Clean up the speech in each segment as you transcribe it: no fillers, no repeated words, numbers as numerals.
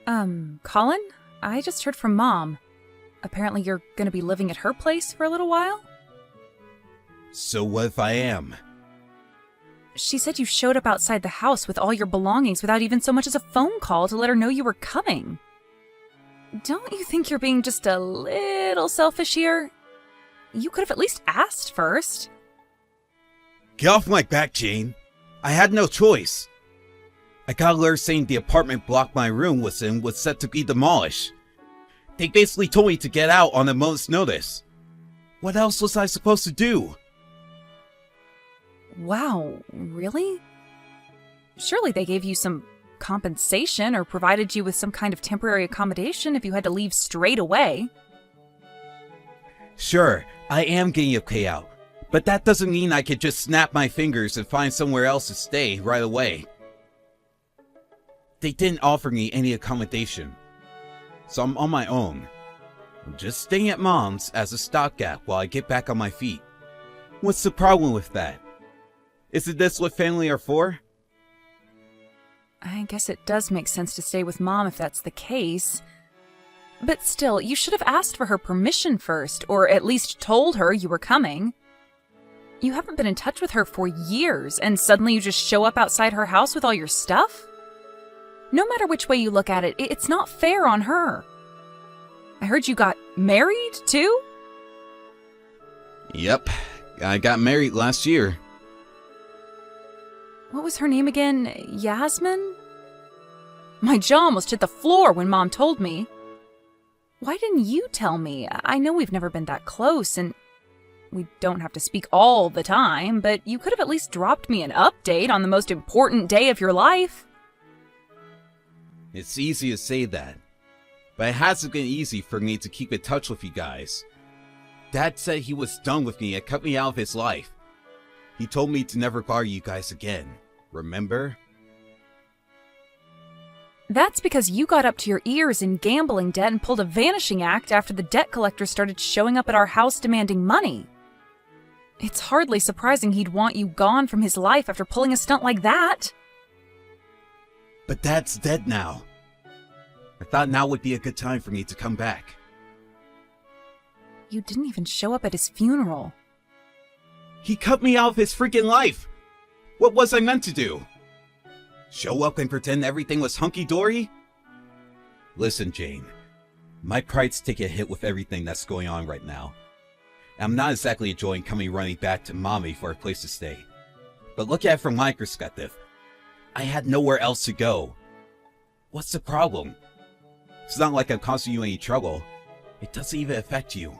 Colin? I just heard from Mom. Apparently you're gonna be living at her place for a little while? So what if I am? She said you showed up outside the house with all your belongings without even so much as a phone call to let her know you were coming. Don't you think you're being just a little selfish here? You could have at least asked first. Get off my back, Jane. I had no choice. I got a letter saying the apartment block my room was in was set to be demolished. They basically told me to get out on a moment's notice. What else was I supposed to do? Wow, really? Surely they gave you some compensation or provided you with some kind of temporary accommodation if you had to leave straight away. Sure, I am getting a payout, but that doesn't mean I could just snap my fingers and find somewhere else to stay right away. They didn't offer me any accommodation, so I'm on my own. I'm just staying at Mom's as a stopgap while I get back on my feet. What's the problem with that? Isn't this what family are for? I guess it does make sense to stay with Mom if that's the case. But still, you should have asked for her permission first, or at least told her you were coming. You haven't been in touch with her for years, and suddenly you just show up outside her house with all your stuff? No matter which way you look at it, it's not fair on her. I heard you got married, too? Yep, I got married last year. What was her name again? Yasmin? My jaw almost hit the floor when Mom told me. Why didn't you tell me? I know we've never been that close, and we don't have to speak all the time, but you could have at least dropped me an update on the most important day of your life. It's easy to say that, but it hasn't been easy for me to keep in touch with you guys. Dad said he was done with me and cut me out of his life. He told me to never bother you guys again, remember? That's because you got up to your ears in gambling debt and pulled a vanishing act after the debt collector started showing up at our house demanding money. It's hardly surprising he'd want you gone from his life after pulling a stunt like that. But Dad's dead now. I thought now would be a good time for me to come back. You didn't even show up at his funeral. He cut me out of his freaking life! What was I meant to do? Show up and pretend everything was hunky-dory? Listen, Jane. My pride's taking a hit with everything that's going on right now. I'm not exactly enjoying coming running back to Mommy for a place to stay. But look at it from my perspective. I had nowhere else to go. What's the problem? It's not like I'm causing you any trouble. It doesn't even affect you.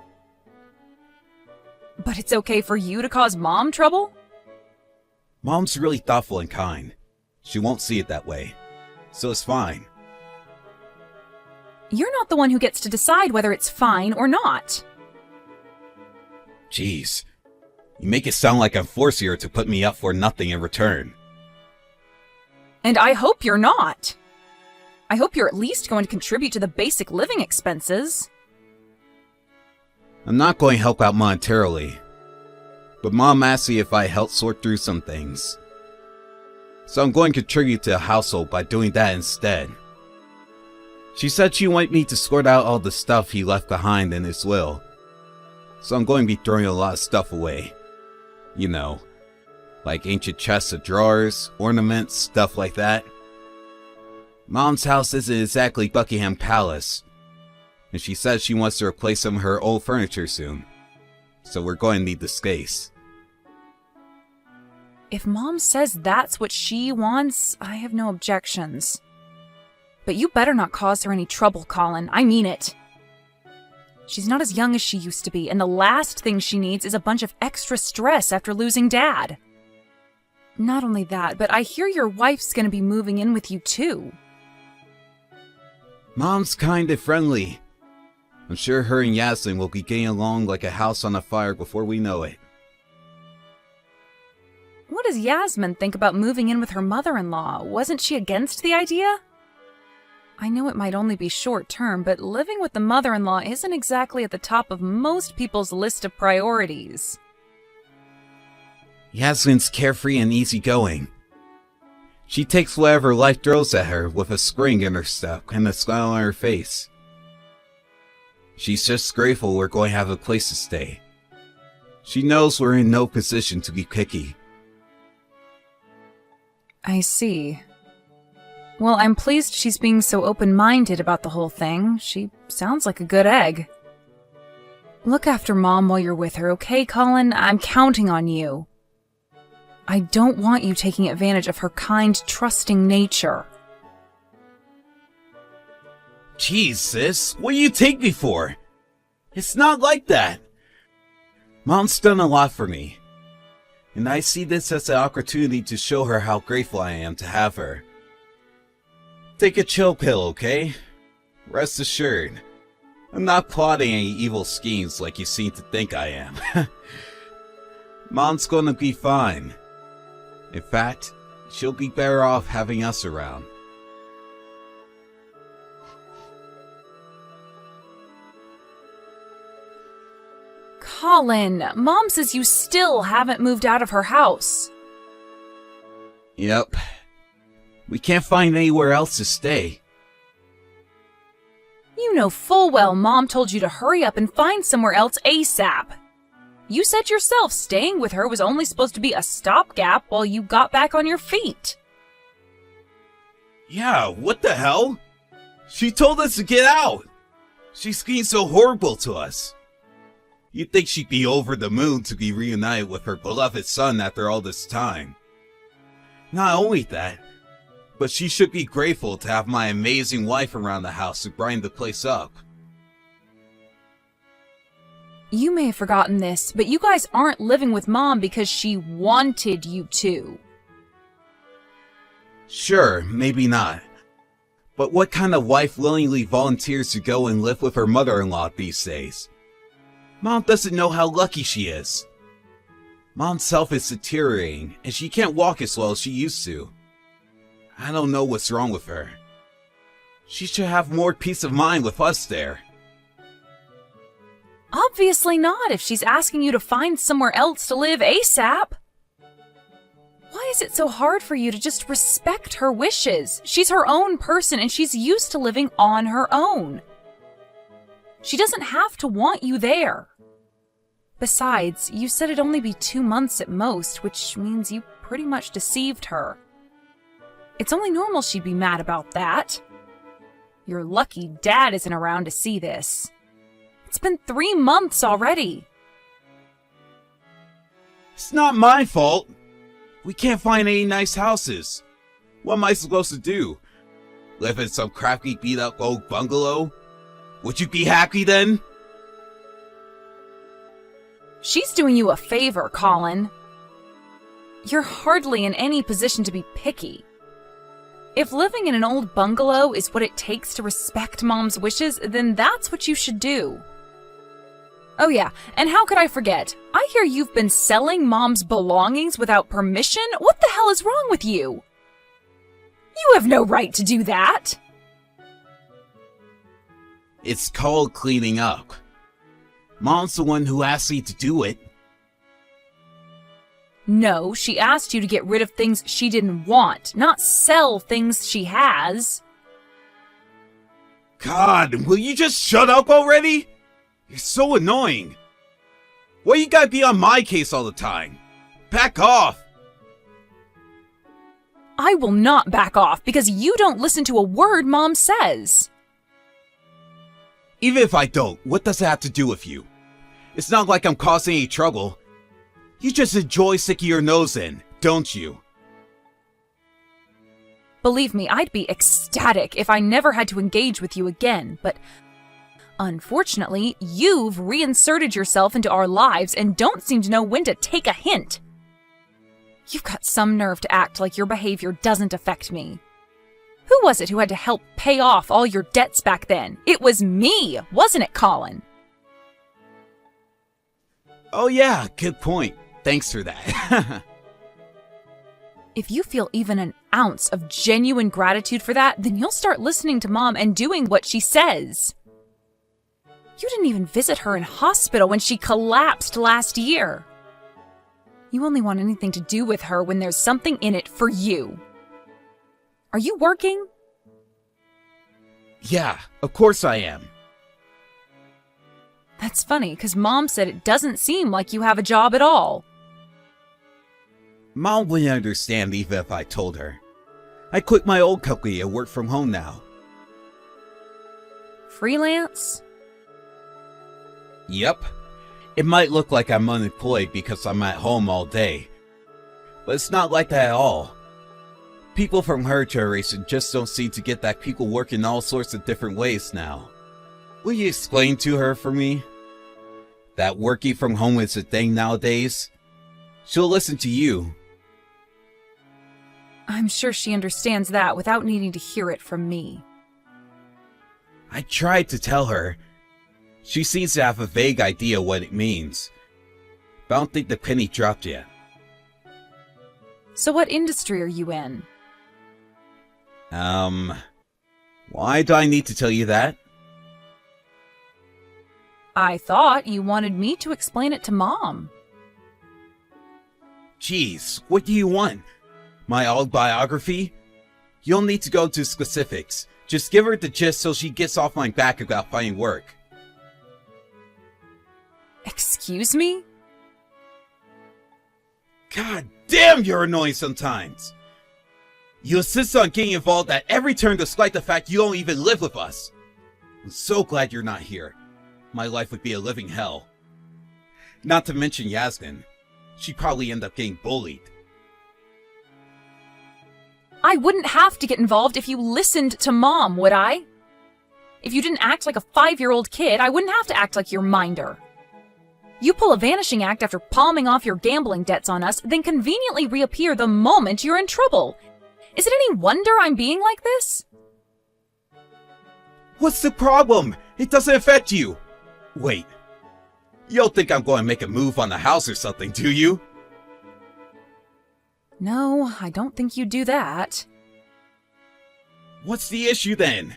But it's okay for you to cause Mom trouble? Mom's really thoughtful and kind. She won't see it that way. So it's fine. You're not the one who gets to decide whether it's fine or not. Jeez. You make it sound like I'm forcing her to put me up for nothing in return. And I hope you're not. I hope you're at least going to contribute to the basic living expenses. I'm not going to help out monetarily. But Mom asked me if I help sort through some things. So I'm going to contribute to the household by doing that instead. She said she wanted me to sort out all the stuff he left behind in his will. So I'm going to be throwing a lot of stuff away. You know, like ancient chests of drawers, ornaments, stuff like that. Mom's house isn't exactly Buckingham Palace, and she says she wants to replace some of her old furniture soon. So we're going to need the space. If Mom says that's what she wants, I have no objections. But you better not cause her any trouble, Colin. I mean it. She's not as young as she used to be, and the last thing she needs is a bunch of extra stress after losing Dad. Not only that, but I hear your wife's gonna be moving in with you too. Mom's kind and friendly. I'm sure her and Yasmin will be getting along like a house on a fire before we know it. What does Yasmin think about moving in with her mother-in-law? Wasn't she against the idea? I know it might only be short-term, but living with the mother-in-law isn't exactly at the top of most people's list of priorities. Yasmin's carefree and easygoing. She takes whatever life throws at her with a spring in her step and a smile on her face. She's just grateful we're going to have a place to stay. She knows we're in no position to be picky. I see. Well, I'm pleased she's being so open-minded about the whole thing. She sounds like a good egg. Look after Mom while you're with her, okay, Colin? I'm counting on you. I don't want you taking advantage of her kind, trusting nature. Jeez, sis, what do you take me for? It's not like that. Mom's done a lot for me, and I see this as an opportunity to show her how grateful I am to have her. Take a chill pill, okay? Rest assured, I'm not plotting any evil schemes like you seem to think I am. Mom's gonna be fine. In fact, she'll be better off having us around. Colin, Mom says you still haven't moved out of her house. Yep. We can't find anywhere else to stay. You know full well Mom told you to hurry up and find somewhere else ASAP. You said yourself staying with her was only supposed to be a stopgap while you got back on your feet. Yeah, what the hell? She told us to get out. She's being so horrible to us. You'd think she'd be over the moon to be reunited with her beloved son after all this time. Not only that, but she should be grateful to have my amazing wife around the house to brighten the place up. You may have forgotten this, but you guys aren't living with Mom because she wanted you to. Sure, maybe not. But what kind of wife willingly volunteers to go and live with her mother-in-law these days? Mom doesn't know how lucky she is. Mom's health is deteriorating, and she can't walk as well as she used to. I don't know what's wrong with her. She should have more peace of mind with us there. Obviously not if she's asking you to find somewhere else to live ASAP. Why is it so hard for you to just respect her wishes? She's her own person and she's used to living on her own. She doesn't have to want you there. Besides, you said it'd only be 2 months at most, which means you pretty much deceived her. It's only normal she'd be mad about that. You're lucky Dad isn't around to see this. It's been 3 months already. It's not my fault. We can't find any nice houses. What am I supposed to do? Live in some crappy beat-up old bungalow? Would you be happy then? She's doing you a favor, Colin. You're hardly in any position to be picky. If living in an old bungalow is what it takes to respect Mom's wishes, then that's what you should do. Oh yeah, and how could I forget? I hear you've been selling Mom's belongings without permission? What the hell is wrong with you? You have no right to do that! It's called cleaning up. Mom's the one who asked me to do it. No, she asked you to get rid of things she didn't want, not sell things she has. God, will you just shut up already? You're so annoying. Why you gotta be on my case all the time? Back off! I will not back off because you don't listen to a word Mom says. Even if I don't, what does it have to do with you? It's not like I'm causing any trouble. You just enjoy sticking your nose in, don't you? Believe me, I'd be ecstatic if I never had to engage with you again, but unfortunately, you've reinserted yourself into our lives and don't seem to know when to take a hint. You've got some nerve to act like your behavior doesn't affect me. Who was it who had to help pay off all your debts back then? It was me, wasn't it, Colin? Oh yeah, good point. Thanks for that. If you feel even an ounce of genuine gratitude for that, then you'll start listening to Mom and doing what she says. You didn't even visit her in hospital when she collapsed last year. You only want anything to do with her when there's something in it for you. Are you working? Yeah, of course I am. That's funny, because Mom said it doesn't seem like you have a job at all. Mom wouldn't understand even if I told her. I quit my old company and work from home now. Freelance? Yep. It might look like I'm unemployed because I'm at home all day, but it's not like that at all. People from her generation just don't seem to get that people work in all sorts of different ways now. Will you explain to her for me? That working from home is a thing nowadays? She'll listen to you. I'm sure she understands that without needing to hear it from me. I tried to tell her. She seems to have a vague idea what it means, but I don't think the penny dropped yet. So what industry are you in? Why do I need to tell you that? I thought you wanted me to explain it to Mom. Jeez, what do you want? My autobiography? You don't need to go into specifics. Just give her the gist so she gets off my back about finding work. Excuse me? God damn, you're annoying sometimes. You insist on getting involved at every turn despite the fact you don't even live with us. I'm so glad you're not here. My life would be a living hell. Not to mention Yasmin. She'd probably end up getting bullied. I wouldn't have to get involved if you listened to Mom, would I? If you didn't act like a 5-year-old kid, I wouldn't have to act like your minder. You pull a vanishing act after palming off your gambling debts on us, then conveniently reappear the moment you're in trouble. Is it any wonder I'm being like this? What's the problem? It doesn't affect you. Wait. You don't think I'm going to make a move on the house or something, do you? No, I don't think you'd do that. What's the issue then?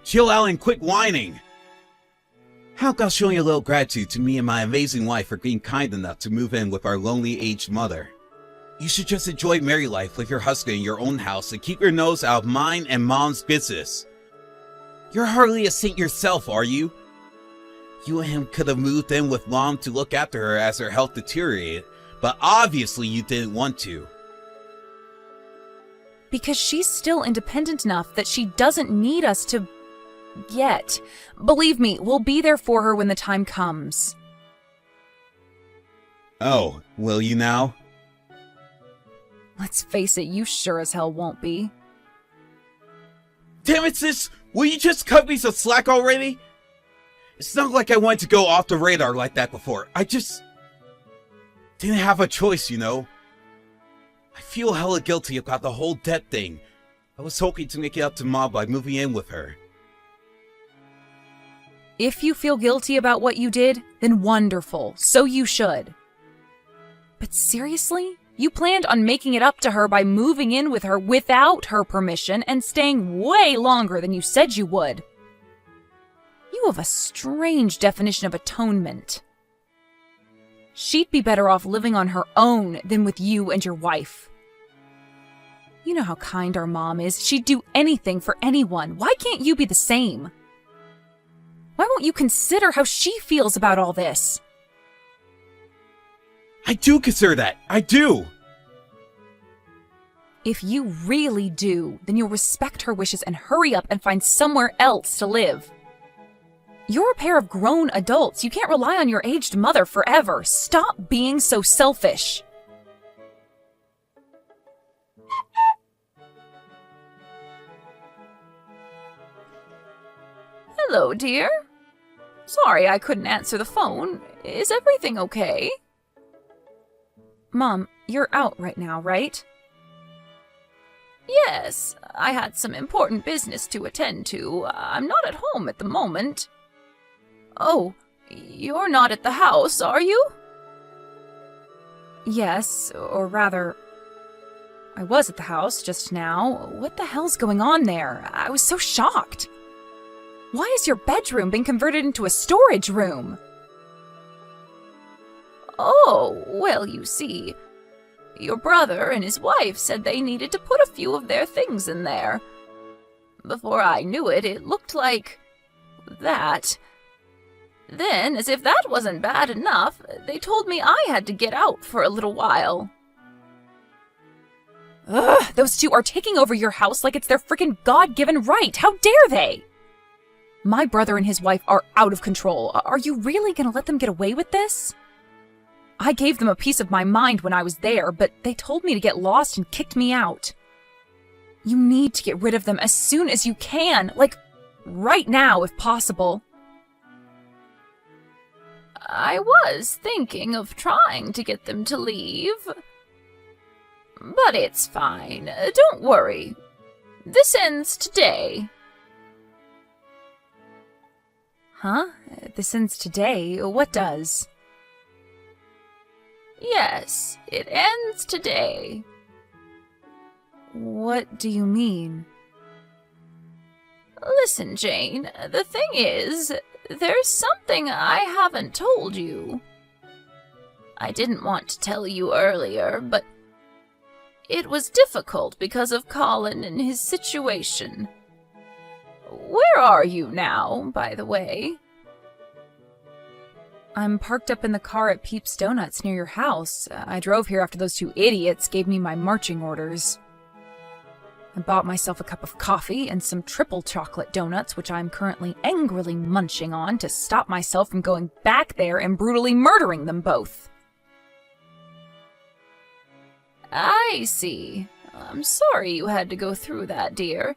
Chill out and quit whining. How about showing a little gratitude to me and my amazing wife for being kind enough to move in with our lonely aged mother? You should just enjoy married life with your husband in your own house and keep your nose out of mine and Mom's business. You're hardly a saint yourself, are you? You and him could have moved in with Mom to look after her as her health deteriorated, but obviously you didn't want to. Because she's still independent enough that she doesn't need us to... yet. Believe me, we'll be there for her when the time comes. Oh, will you now? Let's face it, you sure as hell won't be. Damn it, sis! Will you just cut me some slack already? It's not like I wanted to go off the radar like that before. I just... didn't have a choice, you know? I feel hella guilty about the whole debt thing. I was hoping to make it up to Mom by moving in with her. If you feel guilty about what you did, then wonderful. So you should. But seriously? You planned on making it up to her by moving in with her without her permission and staying way longer than you said you would. You have a strange definition of atonement. She'd be better off living on her own than with you and your wife. You know how kind our mom is. She'd do anything for anyone. Why can't you be the same? Why won't you consider how she feels about all this? I do consider that. I do. If you really do, then you'll respect her wishes and hurry up and find somewhere else to live. You're a pair of grown adults. You can't rely on your aged mother forever. Stop being so selfish. Hello, dear. Sorry I couldn't answer the phone. Is everything okay? Mom, you're out right now, right? Yes, I had some important business to attend to. I'm not at home at the moment. Oh, you're not at the house, are you? Yes, or rather, I was at the house just now. What the hell's going on there? I was so shocked. Why has your bedroom been converted into a storage room? Oh, well, you see, Your brother and his wife said they needed to put a few of their things in there. Before I knew it, it looked like that. Then, as if that wasn't bad enough, they told me I had to get out for a little while. Ugh, those two are taking over your house like it's their frickin' God-given right. How dare they? My brother and his wife are out of control. Are you really gonna let them get away with this? I gave them a piece of my mind when I was there, but they told me to get lost and kicked me out. You need to get rid of them as soon as you can, like right now if possible. I was thinking of trying to get them to leave. But it's fine. Don't worry. This ends today. Huh? This ends today? What does? Yes, it ends today. What do you mean? Listen, Jane, the thing is, there's something I haven't told you. I didn't want to tell you earlier, but it was difficult because of Colin and his situation. Where are you now, by the way? I'm parked up in the car at Peeps Donuts near your house. I drove here after those two idiots gave me my marching orders. I bought myself a cup of coffee and some triple chocolate donuts, which I'm currently angrily munching on to stop myself from going back there and brutally murdering them both. I see. I'm sorry you had to go through that, dear.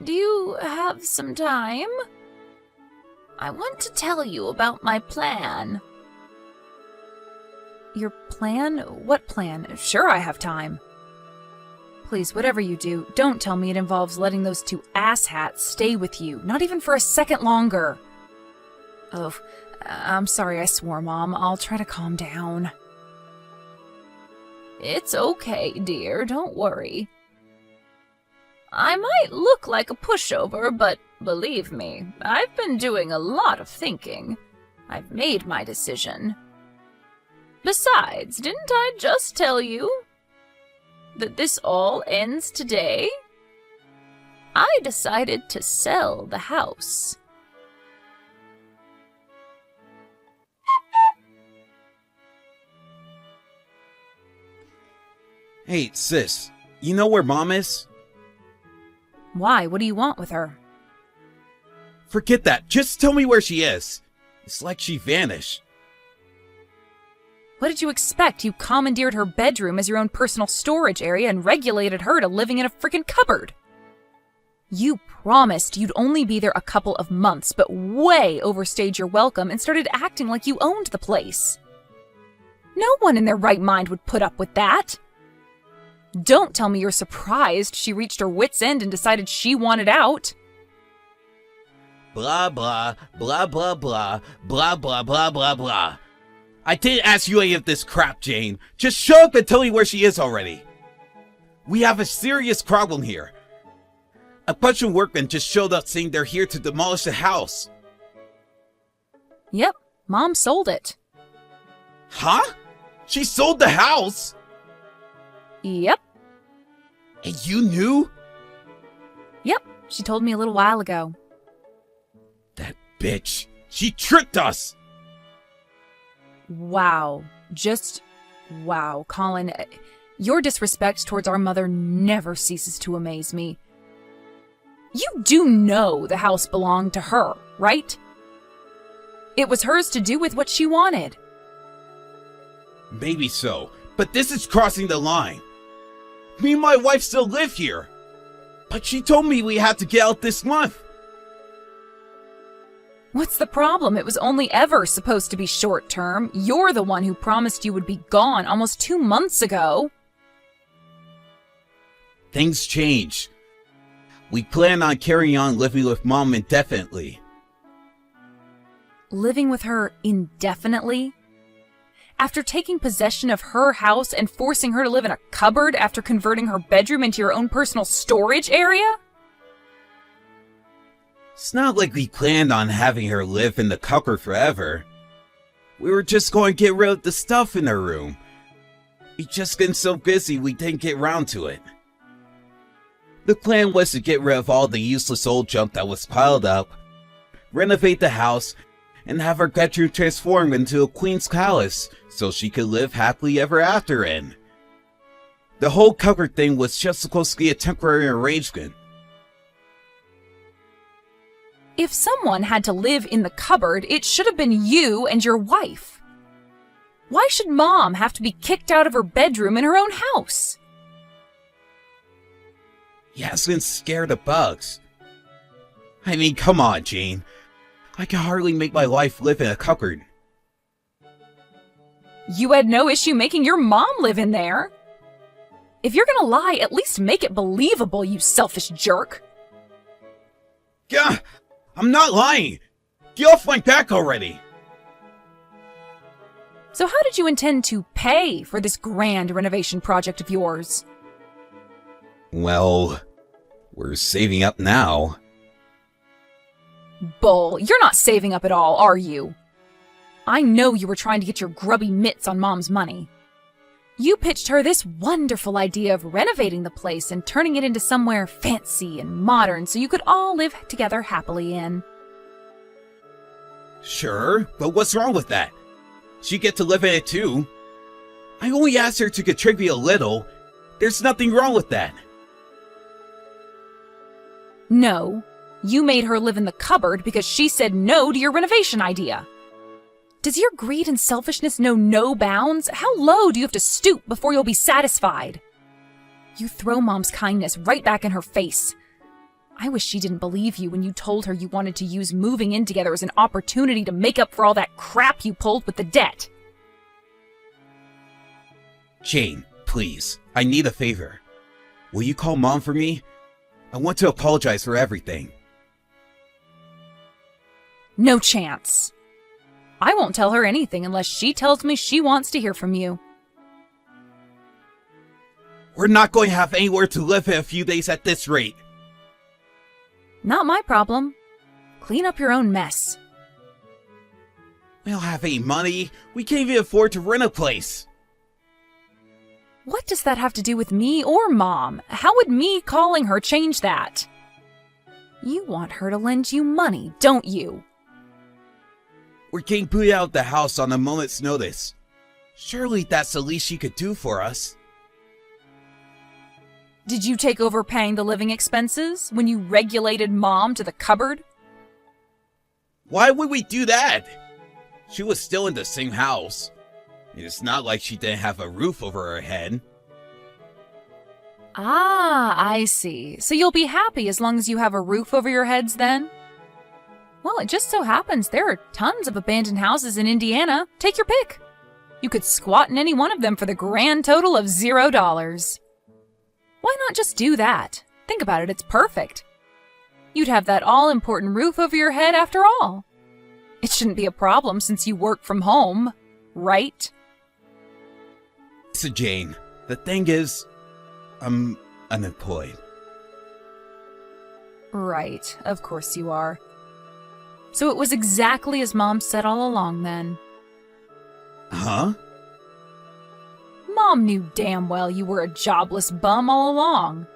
Do you have some time? I want to tell you about my plan. Your plan? What plan? Sure, I have time. Please, whatever you do, don't tell me it involves letting those two asshats stay with you, not even for a second longer. Oh, I'm sorry I swore, Mom. I'll try to calm down. It's okay, dear. Don't worry. I might look like a pushover, but believe me, I've been doing a lot of thinking. I've made my decision. Besides, didn't I just tell you that this all ends today? I decided to sell the house. Hey, sis, you know where Mom is? Why? What do you want with her? Forget that. Just tell me where she is. It's like she vanished. What did you expect? You commandeered her bedroom as your own personal storage area and regulated her to living in a freaking cupboard. You promised you'd only be there a couple of months, but way overstayed your welcome and started acting like you owned the place. No one in their right mind would put up with that. Don't tell me you're surprised she reached her wit's end and decided she wanted out. Blah, blah, blah, blah, blah, blah, blah, blah, blah, blah. I didn't ask you any of this crap, Jane. Just show up and tell me where she is already. We have a serious problem here. A bunch of workmen just showed up saying they're here to demolish the house. Yep, Mom sold it. Huh? She sold the house? Yep. And you knew? Yep, she told me a little while ago. That bitch. She tricked us! Wow. Just wow. Colin, your disrespect towards our mother never ceases to amaze me. You do know the house belonged to her, right? It was hers to do with what she wanted. Maybe so, but this is crossing the line. Me and my wife still live here. But she told me we had to get out this month. What's the problem? It was only ever supposed to be short term. You're the one who promised you would be gone almost 2 months ago. Things change. We plan on carrying on living with Mom indefinitely. Living with her indefinitely? After taking possession of her house and forcing her to live in a cupboard after converting her bedroom into your own personal storage area? It's not like we planned on having her live in the cupboard forever. We were just going to get rid of the stuff in her room. We just been so busy we didn't get round to it. The plan was to get rid of all the useless old junk that was piled up, renovate the house, and have our bedroom transformed into a queen's palace so she could live happily ever after in. The whole cupboard thing was just supposed to be a temporary arrangement. If someone had to live in the cupboard, it should have been you and your wife. Why should Mom have to be kicked out of her bedroom in her own house? Yasmin's scared of bugs. I mean, come on, Jane. I can hardly make my wife live in a cupboard. You had no issue making your mom live in there. If you're gonna lie, at least make it believable, you selfish jerk. Gah! I'm not lying! Get off my back already! So how did you intend to pay for this grand renovation project of yours? Well, we're saving up now. Bull, you're not saving up at all, are you? I know you were trying to get your grubby mitts on Mom's money. You pitched her this wonderful idea of renovating the place and turning it into somewhere fancy and modern so you could all live together happily in. Sure, but what's wrong with that? She get to live in it too. I only asked her to contribute a little. There's nothing wrong with that. No, you made her live in the cupboard because she said no to your renovation idea. Does your greed and selfishness know no bounds? How low do you have to stoop before you'll be satisfied? You throw Mom's kindness right back in her face. I wish she didn't believe you when you told her you wanted to use moving in together as an opportunity to make up for all that crap you pulled with the debt. Jane, please, I need a favor. Will you call Mom for me? I want to apologize for everything. No chance. I won't tell her anything unless she tells me she wants to hear from you. We're not going to have anywhere to live in a few days at this rate. Not my problem. Clean up your own mess. We don't have any money. We can't even afford to rent a place. What does that have to do with me or Mom? How would me calling her change that? You want her to lend you money, don't you? We're getting booted out of the house on a moment's notice. Surely that's the least she could do for us. Did you take over paying the living expenses when you regulated Mom to the cupboard? Why would we do that? She was still in the same house. It's not like she didn't have a roof over her head. Ah, I see. So you'll be happy as long as you have a roof over your heads then? Well, it just so happens there are tons of abandoned houses in Indiana. Take your pick. You could squat in any one of them for the grand total of $0. Why not just do that? Think about it, it's perfect. You'd have that all-important roof over your head after all. It shouldn't be a problem since you work from home, right? So Jane, the thing is, I'm unemployed. Right, of course you are. So it was exactly as Mom said all along then. Huh? Mom knew damn well you were a jobless bum all along.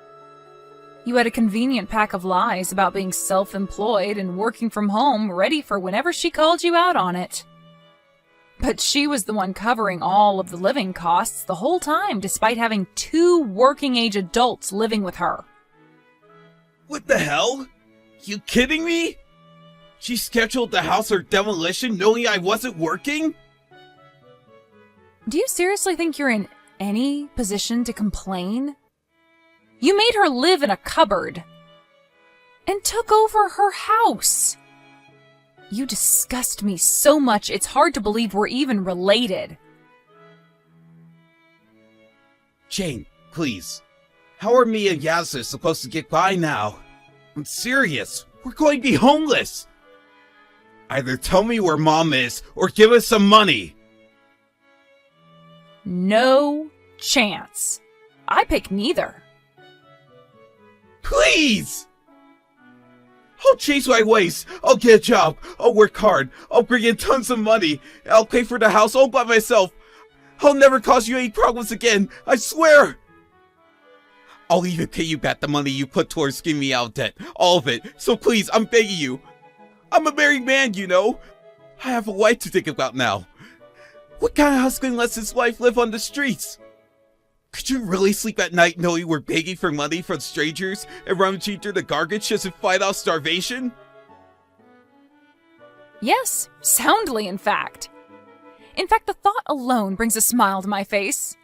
You had a convenient pack of lies about being self-employed and working from home ready for whenever she called you out on it. But she was the one covering all of the living costs the whole time, despite having 2 working-age adults living with her. What the hell? You kidding me? She scheduled the house for demolition knowing I wasn't working? Do you seriously think you're in any position to complain? You made her live in a cupboard and took over her house. You disgust me so much it's hard to believe we're even related. Jane, please. How are me and Yasser supposed to get by now? I'm serious. We're going to be homeless. Either tell me where Mom is or give us some money. No chance. I pick neither. Please! I'll change my ways. I'll get a job. I'll work hard. I'll bring in tons of money. I'll pay for the house all by myself. I'll never cause you any problems again, I swear! I'll even pay you back the money you put towards getting me out of debt. All of it. So please, I'm begging you. I'm a married man, you know. I have a wife to think about now. What kind of husband lets his wife live on the streets? Could you really sleep at night knowing we're begging for money from strangers and rummaging through the garbage just to fight off starvation? Yes, soundly, in fact. In fact, the thought alone brings a smile to my face.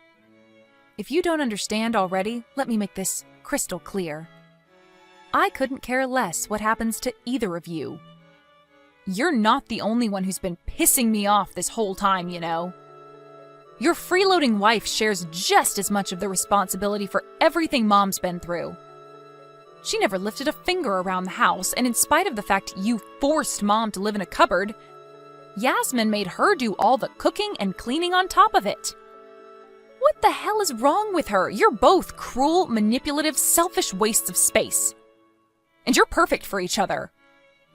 If you don't understand already, let me make this crystal clear. I couldn't care less what happens to either of you. You're not the only one who's been pissing me off this whole time, you know. Your freeloading wife shares just as much of the responsibility for everything Mom's been through. She never lifted a finger around the house, and in spite of the fact you forced Mom to live in a cupboard, Yasmin made her do all the cooking and cleaning on top of it. What the hell is wrong with her? You're both cruel, manipulative, selfish wastes of space. And you're perfect for each other.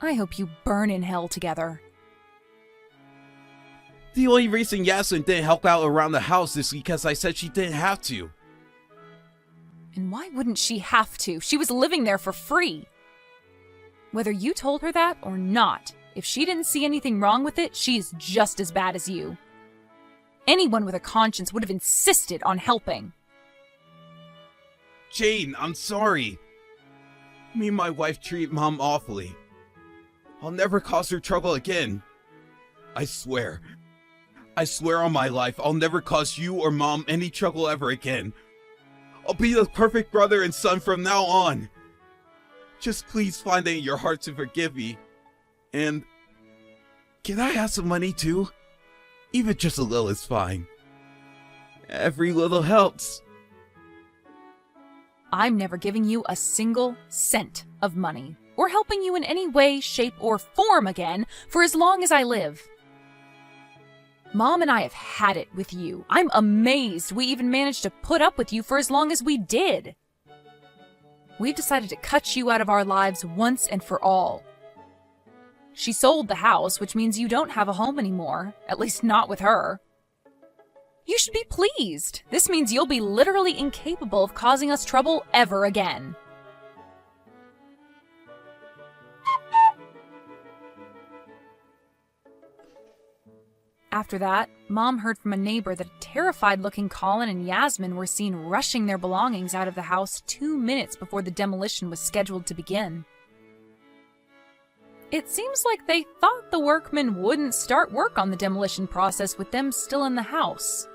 I hope you burn in hell together. The only reason Yasmin didn't help out around the house is because I said she didn't have to. And why wouldn't she have to? She was living there for free. Whether you told her that or not, if she didn't see anything wrong with it, she's just as bad as you. Anyone with a conscience would have insisted on helping. Jane, I'm sorry. Me and my wife treat Mom awfully. I'll never cause her trouble again. I swear. I swear on my life, I'll never cause you or Mom any trouble ever again. I'll be the perfect brother and son from now on. Just please find it in your heart to forgive me. And can I have some money too? Even just a little is fine. Every little helps. I'm never giving you a single cent of money, or helping you in any way, shape, or form again for as long as I live. Mom and I have had it with you. I'm amazed we even managed to put up with you for as long as we did. We've decided to cut you out of our lives once and for all. She sold the house, which means you don't have a home anymore, at least not with her. You should be pleased. This means you'll be literally incapable of causing us trouble ever again. After that, Mom heard from a neighbor that a terrified-looking Colin and Yasmin were seen rushing their belongings out of the house 2 minutes before the demolition was scheduled to begin. It seems like they thought the workmen wouldn't start work on the demolition process with them still in the house.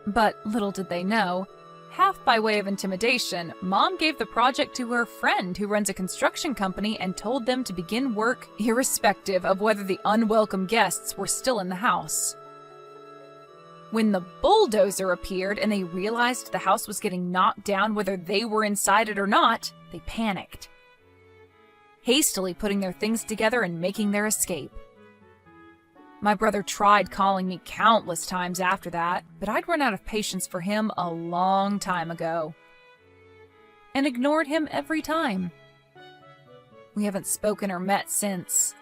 But little did they know, half by way of intimidation, Mom gave the project to her friend who runs a construction company and told them to begin work irrespective of whether the unwelcome guests were still in the house. When the bulldozer appeared and they realized the house was getting knocked down whether they were inside it or not, they panicked, hastily putting their things together and making their escape. My brother tried calling me countless times after that, but I'd run out of patience for him a long time ago, and ignored him every time. We haven't spoken or met since.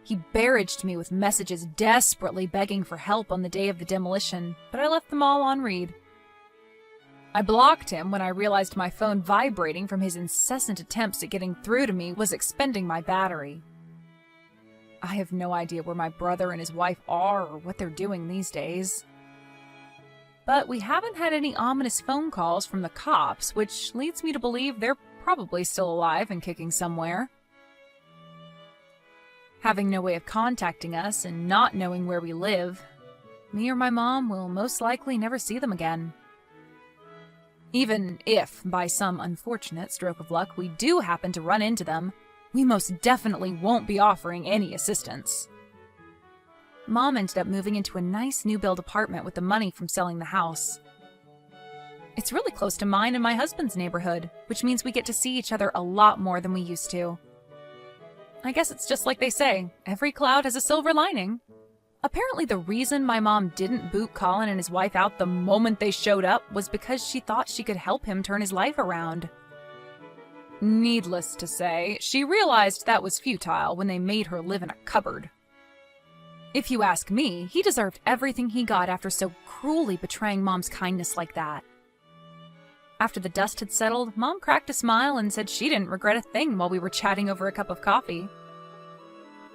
He barraged me with messages desperately begging for help on the day of the demolition, but I left them all on read. I blocked him when I realized my phone vibrating from his incessant attempts at getting through to me was expending my battery. I have no idea where my brother and his wife are or what they're doing these days. But we haven't had any ominous phone calls from the cops, which leads me to believe they're probably still alive and kicking somewhere. Having no way of contacting us and not knowing where we live, me or my mom will most likely never see them again. Even if, by some unfortunate stroke of luck, we do happen to run into them, we most definitely won't be offering any assistance. Mom ended up moving into a nice new-build apartment with the money from selling the house. It's really close to mine and my husband's neighborhood, which means we get to see each other a lot more than we used to. I guess it's just like they say, every cloud has a silver lining. Apparently the reason my mom didn't boot Colin and his wife out the moment they showed up was because she thought she could help him turn his life around. Needless to say, she realized that was futile when they made her live in a cupboard. If you ask me, he deserved everything he got after so cruelly betraying Mom's kindness like that. After the dust had settled, Mom cracked a smile and said she didn't regret a thing while we were chatting over a cup of coffee.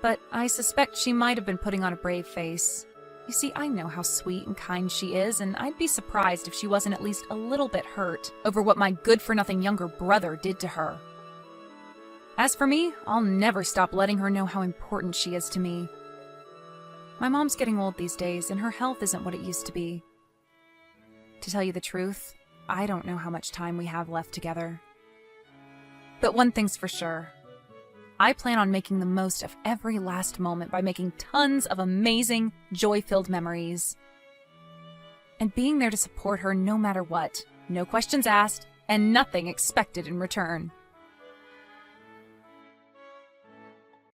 But I suspect she might have been putting on a brave face. You see, I know how sweet and kind she is, and I'd be surprised if she wasn't at least a little bit hurt over what my good-for-nothing younger brother did to her. As for me, I'll never stop letting her know how important she is to me. My mom's getting old these days, and her health isn't what it used to be. To tell you the truth, I don't know how much time we have left together. But one thing's for sure. I plan on making the most of every last moment by making tons of amazing, joy-filled memories. And being there to support her no matter what, no questions asked, and nothing expected in return.